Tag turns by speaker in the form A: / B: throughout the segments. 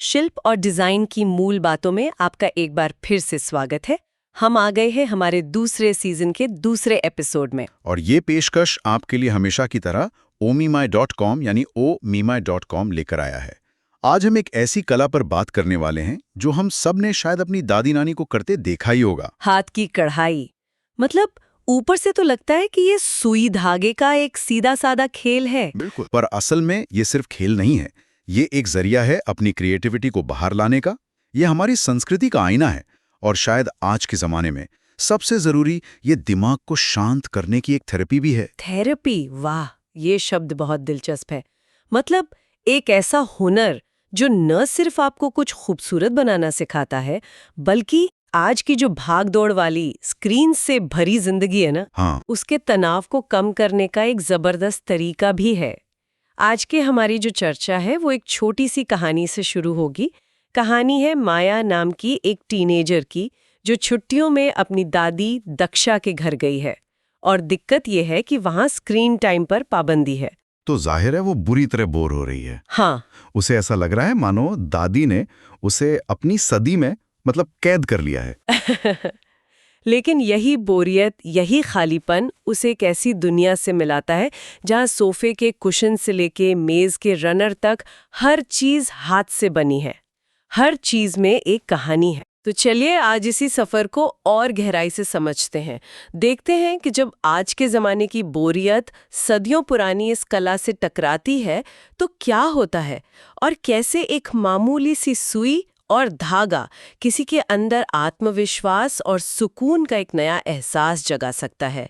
A: शिल्प और डिजाइन की मूल बातों में आपका एक बार फिर से स्वागत है। हम आ गए हैं हमारे दूसरे सीजन के दूसरे एपिसोड में।
B: और ये पेशकश आपके लिए हमेशा की तरह omimai.com यानी omimai.com लेकर आया है। आज हम एक ऐसी कला पर बात करने वाले हैं जो हम सब ने शायद अपनी दादी नानी को करते देखा ही होगा।
A: हाथ की कढ़ाई। मतलब ऊपर से तो लगता है कि ये सुई धागे का एक सीधा साधा खेल है।
B: बिल्कुल, पर असल में ये सिर्फ खेल नहीं है। ये एक जरिया है अपनी क्रिएटिविटी को बाहर लाने का। ये हमारी संस्कृति का आईना है और शायद आज के जमाने में सबसे जरूरी ये दिमाग को शांत करने की एक थेरेपी भी है।
A: थेरेपी, वाह, ये शब्द बहुत दिलचस्प है। मतलब एक ऐसा हुनर जो न सिर्फ आपको कुछ खूबसूरत बनाना सिखाता है, बल्कि आज की जो भाग दौड़ वाली स्क्रीन से भरी जिंदगी है ना,
B: हाँ,
A: उसके तनाव को कम करने का एक जबरदस्त तरीका भी है। आज के हमारी जो चर्चा है वो एक छोटी सी कहानी से शुरू होगी। कहानी है माया नाम की एक टीनेजर की, जो छुट्टियों में अपनी दादी दक्षा के घर गई है। और दिक्कत ये है कि वहाँ स्क्रीन टाइम पर पाबंदी है।
B: तो जाहिर है वो बुरी तरह बोर हो रही है।
A: हाँ।
B: उसे ऐसा लग रहा है मानो दादी ने उसे अपनी सदी में मतलब कैद कर लिया है।
A: लेकिन यही बोरियत, यही खालीपन उसे एक ऐसी दुनिया से मिलाता है जहाँ सोफे के कुशन से लेके मेज के रनर तक हर चीज हाथ से बनी है। हर चीज में एक कहानी है। तो चलिए आज इसी सफर को और गहराई से समझते हैं। देखते हैं कि जब आज के जमाने की बोरियत सदियों पुरानी इस कला से टकराती है तो क्या होता है, और कैसे एक मामूली सी सुई और धागा किसी के अंदर आत्मविश्वास और सुकून का एक नया एहसास जगा सकता है।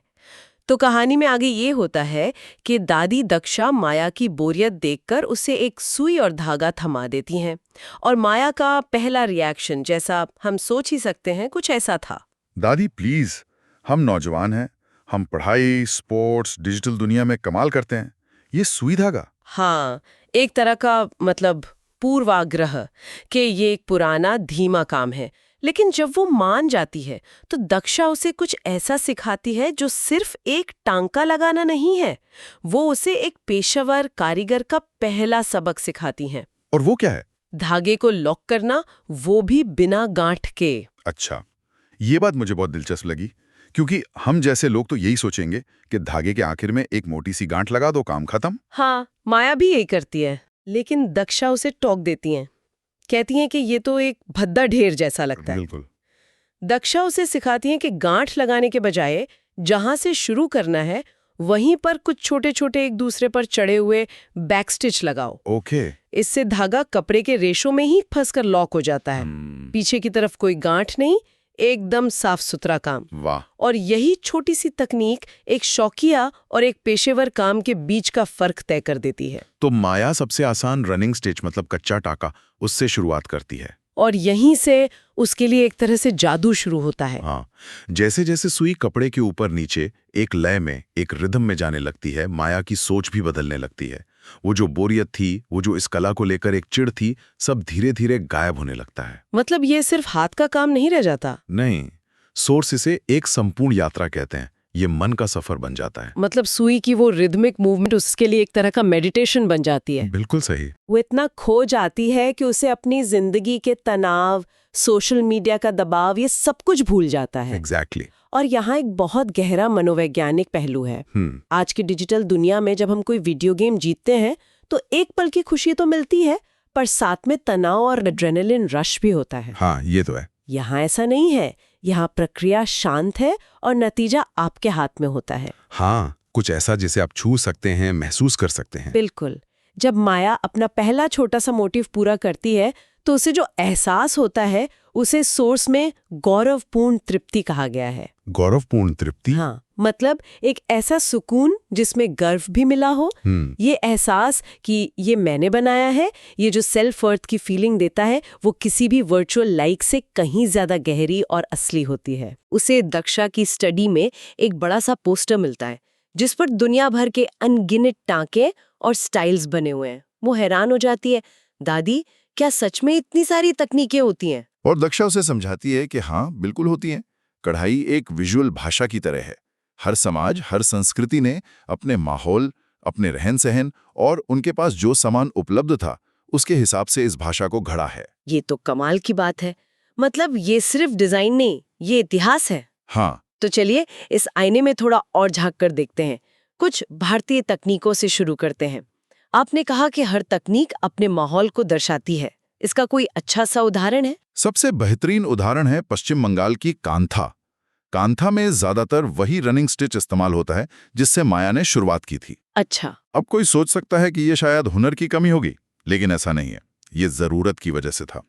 A: तो कहानी में आगे ये होता है कि दादी दक्षा माया की बोरियत देखकर उसे एक सुई और धागा थमा देती हैं, और माया का पहला रिएक्शन, जैसा हम सोच ही सकते हैं, कुछ ऐसा था।
B: दादी प्लीज, हम नौजवान हैं, हम पढ़ाई, स्पोर्ट्स, डिजिटल दुनिया में कमाल करते हैं। ये सुई धागा।
A: हाँ, एक तरह का मतलब पूर्वाग्रह कि ये एक पुराना धीमा काम है। लेकिन जब वो मान जाती है तो दक्षा उसे कुछ ऐसा सिखाती है जो सिर्फ एक टांका लगाना नहीं है, वो उसे एक पेशेवर कारीगर का पहला सबक सिखाती हैं।
B: और वो क्या है?
A: धागे को लॉक करना, वो भी बिना गांठ के।
B: अच्छा, ये बात मुझे बहुत दिलचस्प लगी, क्योंकि हम जैसे लोग तो यही सोचेंगे कि धागे के आखिर में एक मोटी सी गांठ लगा दो, काम खत्म।
A: हाँ, माया भी यही करती है, लेकिन दक्षा उसे टोक देती हैं। कहती हैं कि ये तो एक भद्दा ढेर जैसा लगता है।
B: बिल्कुल।
A: दक्षा उसे सिखाती हैं कि गांठ लगाने के बजाय जहां से शुरू करना है वहीं पर कुछ छोटे छोटे एक दूसरे पर चढ़े हुए बैकस्टिच लगाओ।
B: ओके।
A: इससे धागा कपड़े के रेशों में ही फंसकर लॉक हो जाता है। पीछे की तरफ कोई गांठ नहीं, एकदम साफ सुथरा काम।
B: वाह।
A: और यही छोटी सी तकनीक एक शौकिया और एक पेशेवर काम के बीच का फर्क तय कर देती है।
B: तो माया सबसे आसान रनिंग स्टिच मतलब कच्चा टाका, उससे शुरुआत करती है।
A: और यहीं से उसके लिए एक तरह से जादू शुरू होता है।
B: हाँ, जैसे जैसे सुई कपड़े के ऊपर नीचे एक लय में, एक रिदम में जाने लगती है, माया की सोच भी बदलने लगती है। वो जो बोरियत थी, वो जो इस कला को लेकर एक चिढ़ थी, सब धीरे धीरे गायब होने लगता है।
A: मतलब ये सिर्फ हाथ का काम नहीं रह जाता।
B: नहीं, सोर्स इसे एक संपूर्ण यात्रा कहते हैं। ये मन का सफर बन जाता है।
A: मतलब सुई की वो रिदमिक मूवमेंट उसके लिए एक तरह का मेडिटेशन बन जाती है।
B: बिल्कुल सही।
A: वो इतना खो जाती है कि उसे अपनी जिंदगी के तनाव, सोशल मीडिया का दबाव, ये सब कुछ भूल जाता है।
B: एग्जैक्टली।
A: और यहाँ एक बहुत गहरा मनोवैज्ञानिक पहलू है। आज की डिजिटल दुनिया में जब हम कोई वीडियो गेम जीतते हैं तो एक पल की खुशी तो मिलती है, पर साथ में तनाव और एड्रेनलिन रश भी होता है।
B: हाँ, ये तो है।
A: यहाँ ऐसा नहीं है। यहाँ प्रक्रिया शांत है और नतीजा आपके हाथ में होता है।
B: हाँ, कुछ ऐसा जिसे आप छू सकते हैं, महसूस कर सकते हैं।
A: बिल्कुल। जब माया अपना पहला छोटा सा मोटिव पूरा करती है तो उसे जो एहसास होता है उसे सोर्स में गौरवपूर्ण तृप्ति कहा गया है।
B: गौरवपूर्ण तृप्ति?
A: हाँ, मतलब एक ऐसा सुकून जिसमें गर्व भी मिला हो। ये एहसास कि ये मैंने बनाया है, ये जो सेल्फ वर्थ की फीलिंग देता है, वो किसी भी वर्चुअल लाइक से कहीं ज्यादा गहरी और असली होती है। उसे दक्षा की स्टडी में एक बड़ा सा पोस्टर मिलता है जिस पर दुनिया भर के अनगिनत टांके और स्टाइल्स बने हुए हैं। वो हैरान हो जाती है, दादी क्या सच में इतनी सारी तकनीकें होती हैं?
C: और दक्षा उसे समझाती है कि हाँ, बिल्कुल होती हैं। कढ़ाई एक विजुअल भाषा की तरह है। हर समाज, हर संस्कृति ने अपने माहौल, अपने रहन सहन और उनके पास जो सामान उपलब्ध था उसके हिसाब से इस भाषा को घड़ा है।
A: ये तो कमाल की बात है। मतलब ये सिर्फ डिजाइन नहीं, ये इतिहास है।
C: हाँ,
A: तो चलिए इस आईने में थोड़ा और झांक कर देखते हैं। कुछ भारतीय तकनीकों से शुरू करते हैं। आपने कहा कि हर तकनीक अपने माहौल को दर्शाती है। इसका कोई अच्छा सा उदाहरण है?
C: सबसे बेहतरीन उदाहरण है पश्चिम बंगाल की कांथा। कांथा में ज्यादातर वही रनिंग स्टिच इस्तेमाल होता है जिससे माया ने शुरुआत की थी।
A: अच्छा।
C: अब कोई सोच सकता है कि ये शायद हुनर की कमी होगी, लेकिन ऐसा नहीं है। ये जरूरत की वजह से था।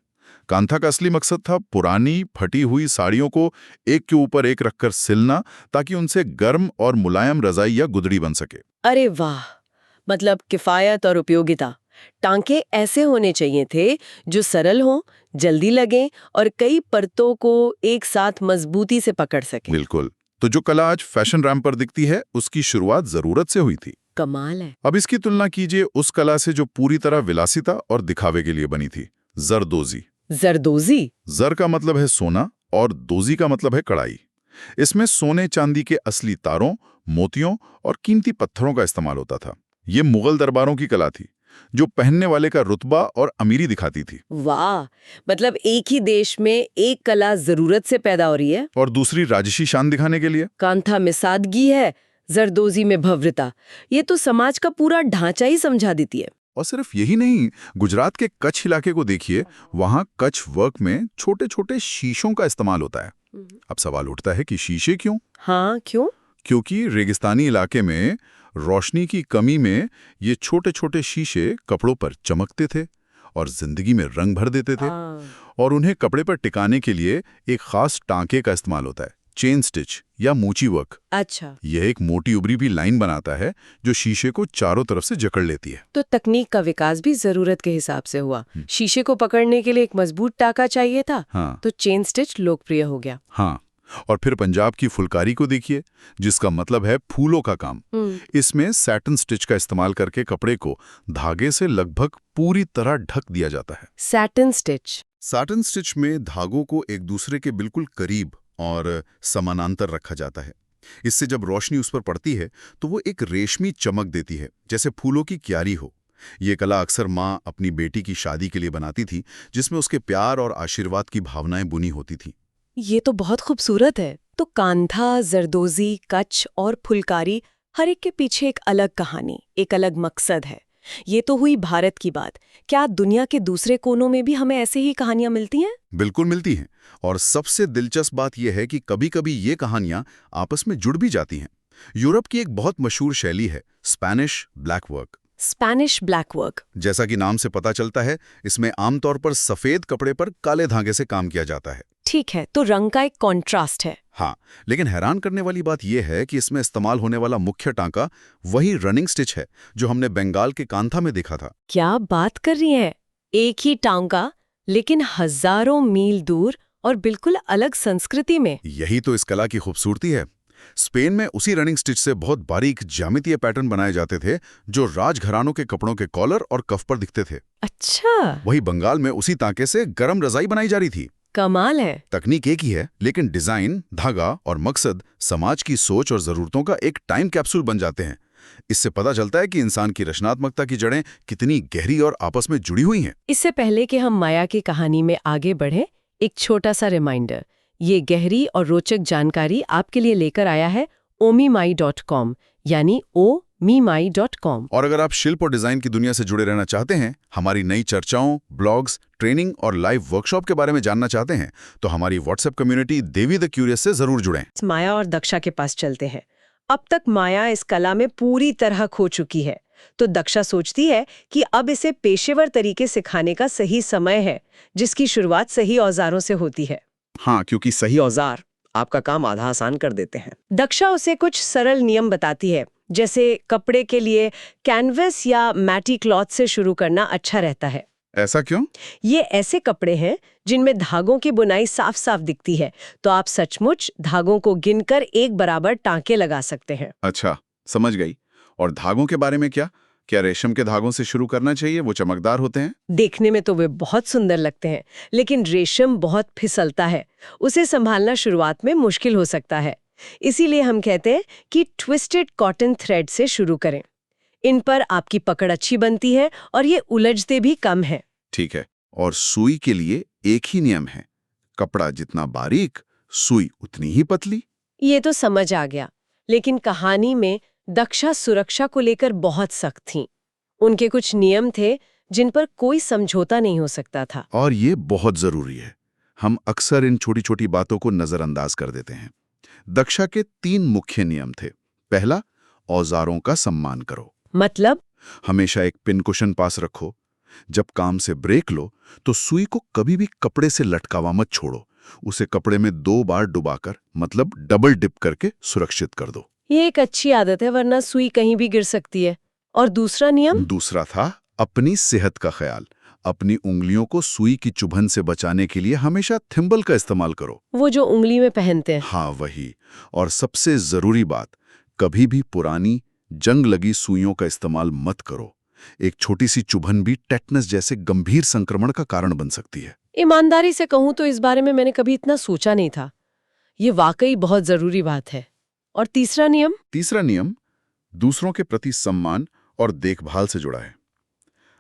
C: कांथा का असली मकसद था पुरानी फटी हुई साड़ियों को एक के ऊपर एक रखकर सिलना, ताकि उनसे गर्म और मुलायम रजाई या गुदड़ी बन सके।
A: अरे वाह, मतलब किफायत और उपयोगिता। टांके ऐसे होने चाहिए थे जो सरल हों, जल्दी लगें और कई परतों को एक साथ मजबूती से पकड़ सके।
C: बिल्कुल। तो जो कला आज फैशन रैंप पर दिखती है, उसकी शुरुआत जरूरत से हुई थी।
A: कमाल है।
C: अब इसकी तुलना कीजिए उस कला से जो पूरी तरह विलासिता और दिखावे के लिए बनी थी, जरदोजी।
A: जरदोजी?
C: जर का मतलब है सोना और दोजी का मतलब है कढ़ाई। इसमें सोने चांदी के असली तारों, मोतियों और कीमती पत्थरों का इस्तेमाल होता था। ये मुगल दरबारों की कला थी जो पहनने वाले का रुतबा और अमीरी दिखाती थी।
A: वाह, मतलब एक ही देश में एक कला जरूरत से पैदा हो रही है
C: और दूसरी राजसी शान दिखाने के लिए।
A: कांथा में सादगी है, जरदोजी में भव्यता। ये तो समाज का पूरा ढांचा ही समझा देती है।
C: और सिर्फ यही नहीं, गुजरात के कच्छ इलाके को देखिए, वहां कच्छ वर्क में छोटे छोटे शीशों का इस्तेमाल होता है। अब सवाल उठता है कि शीशे क्यों?
A: हाँ, क्यों?
C: क्योंकि रेगिस्तानी इलाके में रोशनी की कमी में ये छोटे छोटे शीशे कपड़ों पर चमकते थे और जिंदगी में रंग भर देते थे। और उन्हें कपड़े पर टिकाने के लिए एक खास टांके का इस्तेमाल होता है, चेन स्टिच या मूची वर्क।
A: अच्छा।
C: यह एक मोटी उभरी भी लाइन बनाता है जो शीशे को चारों तरफ से जकड़ लेती है।
A: तो तकनीक का विकास भी जरूरत के हिसाब से हुआ। शीशे को पकड़ने के लिए एक मजबूत टाका चाहिए था।
C: हाँ।
A: तो चेन स्टिच लोकप्रिय हो गया।
C: हाँ, और फिर पंजाब की फुलकारी को देखिए, जिसका मतलब है फूलों का काम। इसमें सैटिन स्टिच का इस्तेमाल करके कपड़े को धागे से लगभग पूरी तरह ढक दिया जाता है।
A: Satin stitch?
B: सैटिन स्टिच में धागों को एक दूसरे के बिल्कुल करीब और समानांतर रखा जाता है। इससे जब रोशनी उस पर पड़ती है तो वो एक रेशमी चमक देती है, जैसे फूलों की क्यारी हो। ये कला अक्सर माँ अपनी बेटी की शादी के लिए बनाती थी, जिसमें उसके प्यार और आशीर्वाद की भावनाएं बुनी होती थीं।
A: ये तो बहुत खूबसूरत है। तो कांथा, जरदोजी, कच्छ और फुलकारी, हर एक के पीछे एक अलग कहानी, एक अलग मकसद है। ये तो हुई भारत की बात। क्या दुनिया के दूसरे कोनों में भी हमें ऐसे ही कहानियां मिलती हैं?
B: बिल्कुल मिलती हैं। और सबसे दिलचस्प बात यह है कि कभी-कभी ये कहानियां आपस में जुड़ भी जाती हैं। यूरोप की एक बहुत मशहूर शैली है Spanish black work.
A: Spanish black work?
B: जैसा कि नाम से पता चलता है, इसमें आमतौर पर सफेद कपड़े पर काले धागे से काम किया जाता है।
A: ठीक है, तो रंग का एक कॉन्ट्रास्ट है।
B: हाँ, लेकिन हैरान करने वाली बात यह है कि इसमें इस्तेमाल होने वाला मुख्य टांका वही रनिंग स्टिच है जो हमने बंगाल के कांथा में देखा था।
A: क्या बात कर रही हैं? एक ही टांका, लेकिन हजारों मील दूर और बिल्कुल अलग संस्कृति में।
B: यही तो इस कला की खूबसूरती है। स्पेन में उसी रनिंग स्टिच से बहुत बारीक ज्यामितीय पैटर्न बनाए जाते थे जो राजघरानों के कपड़ों के कॉलर और कफ पर दिखते थे।
A: अच्छा।
B: वही बंगाल में उसी टांके से गरम रजाई बनाई जा रही थी।
A: कमाल है।
B: तकनीक एक ही है, लेकिन डिजाइन, धागा और मकसद समाज की सोच और जरूरतों का एक टाइम कैप्सूल बन जाते हैं। इससे पता चलता है कि इंसान की रचनात्मकता की जड़ें कितनी गहरी और आपस में जुड़ी हुई हैं।
A: इससे पहले कि हम माया की कहानी में आगे बढ़ें, एक छोटा सा रिमाइंडर। ये गहरी और रोचक जानकारी आपके लिए लेकर आया है omimai.com, यानी omimai.com।
B: और अगर आप शिल्प और डिजाइन की दुनिया से जुड़े रहना चाहते हैं, हमारी नई चर्चाओं, ब्लॉग्स, ट्रेनिंग और लाइव वर्कशॉप के बारे में जानना चाहते हैं, तो हमारी WhatsApp community Devi the curious से जरूर जुड़ें।
A: माया और दक्षा के पास चलते हैं। अब तक माया इस कला में पूरी तरह खो चुकी है, तो दक्षा सोचती है कि अब इसे पेशेवर तरीके सिखाने का सही समय है, जिसकी शुरुआत सही औजारों से होती है।
B: हाँ, क्योंकि सही
A: औजार आपका काम आधा आसान कर देते हैं। दक्षा उसे कुछ सरल नियम बताती है, जैसे कपड़े के लिए कैनवस या मैटी क्लॉथ से शुरू करना अच्छा रहता है।
B: ऐसा क्यों?
A: ये ऐसे कपड़े हैं जिनमें धागों की बुनाई साफ साफ दिखती है, तो आप सचमुच धागों को गिनकर एक बराबर टांके लगा सकते हैं।
B: अच्छा, समझ गई। और धागों के बारे में क्या रेशम के धागों से शुरू करना चाहिए? वो चमकदार होते हैं।
A: देखने में तो वे बहुत सुंदर लगते हैं, लेकिन रेशम बहुत फिसलता है। उसे संभालना शुरुआत में मुश्किल हो सकता है। इसीलिए हम कहते हैं कि ट्विस्टेड कॉटन थ्रेड से शुरू करें। इन पर आपकी पकड़ अच्छी बनती है और ये उलझते भी कम है।
C: ठीक है। और सुई के लिए एक ही नियम है, कपड़ा जितना बारीक, सुई उतनी ही पतली।
A: ये तो समझ आ गया, लेकिन कहानी में दक्षा सुरक्षा को लेकर बहुत सख्त थीं। उनके कुछ नियम थे जिन पर कोई समझौता नहीं हो सकता था।
C: और ये बहुत जरूरी है। हम अक्सर इन छोटी छोटी बातों को नजरअंदाज कर देते हैं। दक्षा के 3 मुख्य नियम थे। पहला, औजारों का सम्मान करो।
A: मतलब?
C: हमेशा एक पिन कुशन पास रखो। जब काम से ब्रेक लो तो सुई को कभी भी कपड़े से लटकावा मत छोड़ो। उसे कपड़े में 2 बार डुबाकर, मतलब डबल डिप करके सुरक्षित कर दो।
A: ये एक अच्छी आदत है, वरना सुई कहीं भी गिर सकती है। और दूसरा नियम?
C: दूसरा था अपनी सेहत का ख्याल। अपनी उंगलियों को सुई की चुभन से बचाने के लिए हमेशा थिम्बल का इस्तेमाल करो।
A: वो जो उंगली में पहनते हैं।
C: हाँ, वही। और सबसे जरूरी बात, कभी भी पुरानी जंग लगी सुइयों का इस्तेमाल मत करो। एक छोटी सी चुभन भी टेटनस जैसे गंभीर संक्रमण का कारण बन सकती है।
A: ईमानदारी से कहूं तो इस बारे में मैंने कभी इतना सोचा नहीं था। ये वाकई बहुत जरूरी बात है। और तीसरा नियम?
C: तीसरा नियम दूसरों के प्रति सम्मान और देखभाल से जुड़ा है।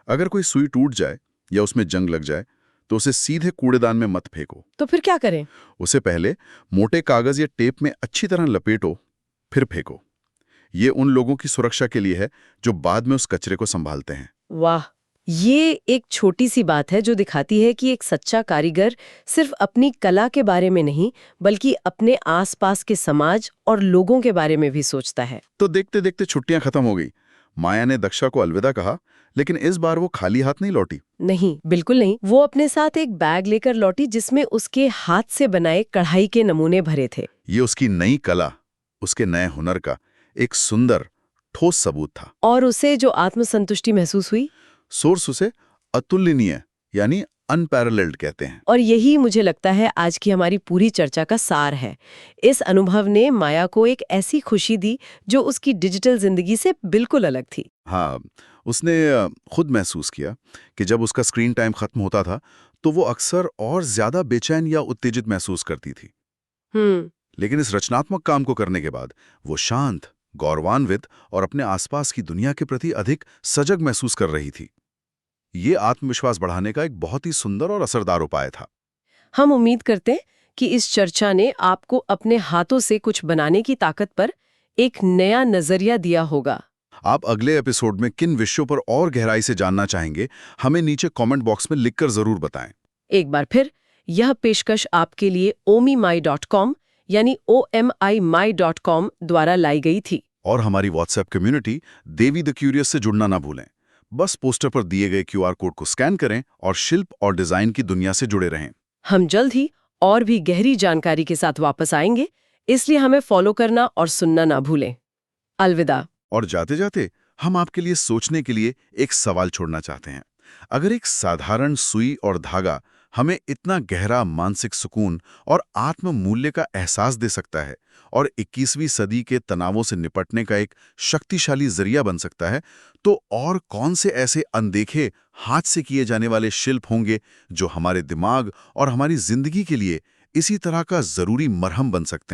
C: अगर कोई सुई टूट जाए या उसमें जंग लग जाए तो उसे सीधे कूड़ेदान में मत फेंको।
A: तो फिर क्या करें?
C: उसे पहले मोटे कागज या टेप में अच्छी तरह लपेटो, फिर फेंको। ये उन लोगों की सुरक्षा के लिए है जो बाद में उस कचरे को संभालते हैं।
A: वाह, ये एक छोटी सी बात है जो दिखाती है कि एक सच्चा कारीगर सिर्फ अपनी कला के बारे में नहीं, बल्कि अपने आसपास के समाज और लोगों के बारे में भी सोचता है।
C: तो देखते देखते छुट्टियां खत्म हो गई। माया ने दक्षा को अलविदा कहा, लेकिन इस बार वो खाली हाथ नहीं लौटी।
A: नहीं, बिल्कुल नहीं। वो अपने साथ एक बैग लेकर लौटी जिसमें उसके हाथ से बनाए कढ़ाई के नमूने भरे थे।
C: ये उसकी नई कला, उसके नए हुनर का एक सुंदर, ठोस सबूत था।
A: और उसे जो आत्मसंतुष्टि महसूस हुई,
C: सोर्स उसे अतुलनीय यानी अनपैरेलल्ड कहते हैं।
A: और यही मुझे लगता है आज की हमारी पूरी चर्चा का सार है। इस अनुभव ने माया को एक ऐसी खुशी दी जो उसकी डिजिटल जिंदगी से बिल्कुल अलग थी।
C: हाँ, उसने खुद महसूस किया कि जब उसका स्क्रीन टाइम खत्म होता था तो वो अक्सर और ज्यादा बेचैन या उत्तेजित महसूस करती थी। लेकिन इस रचनात्मक काम को करने के बाद वो शांत, गौरवान्वित और अपने आसपास की दुनिया के प्रति अधिक सजग महसूस कर रही थी। ये आत्मविश्वास बढ़ाने का एक बहुत ही सुंदर और असरदार उपाय था।
A: हम उम्मीद करते हैं कि इस चर्चा ने आपको अपने हाथों से कुछ बनाने की ताकत पर एक नया नजरिया दिया होगा।
C: आप अगले एपिसोड में किन विषयों पर और गहराई से जानना चाहेंगे, हमें नीचे कमेंट बॉक्स में लिखकर जरूर बताएं।
A: एक बार फिर यह पेशकश आपके लिए omimai.com यानी omimai.com द्वारा लाई गई थी।
C: और हमारी WhatsApp community Devi the curious से जुड़ना ना भूलें। बस पोस्टर पर दिए गए QR कोड को स्कैन करें और शिल्प और डिजाइन की दुनिया से जुड़े रहें।
A: हम जल्द ही और भी गहरी जानकारी के साथ वापस आएंगे, इसलिए हमें फॉलो करना और सुनना ना भूलें। अलविदा।
C: और जाते जाते हम आपके लिए सोचने के लिए एक सवाल छोड़ना चाहते हैं। अगर एक साधारण सुई और धागा हमें इतना गहरा मानसिक सुकून और आत्म मूल्य का एहसास दे सकता है और 21वीं सदी के तनावों से निपटने का एक शक्तिशाली जरिया बन सकता है, तो और कौन से ऐसे अनदेखे हाथ से किए जाने वाले शिल्प होंगे जो हमारे दिमाग और हमारी जिंदगी के लिए इसी तरह का जरूरी मरहम बन सकते हैं।